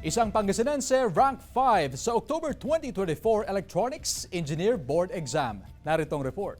Isang Pangasinense rank 5 sa October 2024 Electronics Engineer Board Exam. Naritong report.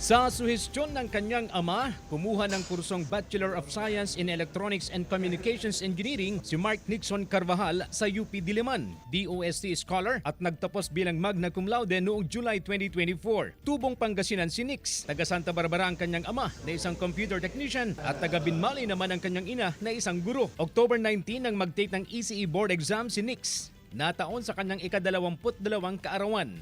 Sa suhestyon ng kanyang ama, kumuha ng kursong Bachelor of Science in Electronics and Communications Engineering si Mark Nixon Carvajal sa UP Diliman, DOST Scholar at nagtapos bilang magna cum laude noong July 2024. Tubong Pangasinan si Nix, taga Santa Barbara ang kanyang ama na isang computer technician at taga Binmali naman ang kanyang ina na isang guro. October 19 nang mag-take ng ECE board exam si Nix. Nataon sa kanyang ika-22 kaarawan.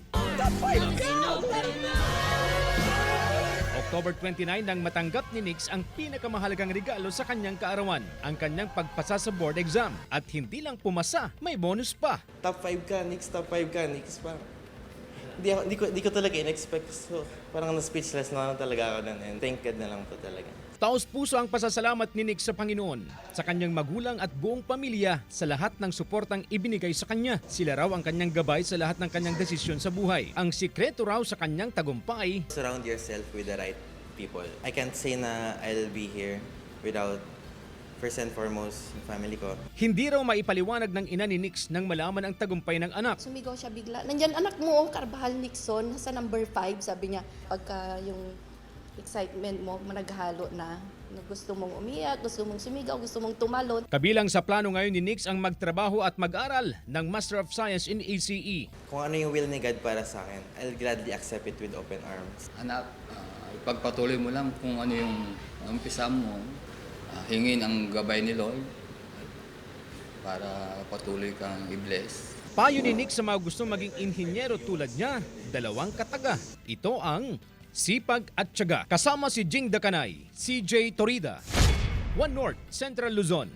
October 29 nang matanggap ni Nix ang pinakamahalagang regalo sa kanyang kaarawan, ang kanyang pagpasa sa board exam. At hindi lang pumasa, may bonus pa. Top 5 ka, Nix, top 5 ka, Nix. Parang, di ko talaga in-expect. So, parang na-speechless na lang talaga ako nun. And thank God na lang po talaga. Taos puso ang pasasalamat ni Nix sa Panginoon, sa kanyang magulang at buong pamilya sa lahat ng suportang ibinigay sa kanya. Sila raw ang kanyang gabay sa lahat ng kanyang desisyon sa buhay. Ang sikreto raw sa kanyang tagumpay, Surround yourself with the right people. I can't say na I'll be here without first and foremost yung family ko. hindi raw maipaliwanag ng ina ni Nix nang malaman ang tagumpay ng anak. Sumigaw siya bigla. Nandyan anak mo, Carvajal Nixon, nasa number 5, sabi niya. Pagka yung excitement mo, naghalo na. Gusto mong umiyak, gusto mong sumigaw, gusto mong tumalon. Kabilang sa plano ngayon ni Nix ang magtrabaho at mag-aral ng Master of Science in ECE. Kung ano yung will ni God para sa akin, I'll gladly accept it with open arms. Anak, ipagpatuloy mo lang kung ano yung umpisa mo. Hingin ang gabay ni Lord para patuloy kang i-bless. Payo ni Nix sa mga gustong maging inhinyero tulad niya, 2 kataga. Ito ang sipag at tiyaga. Kasama si Jing Dacanay, CJ Torida, One North, Central Luzon.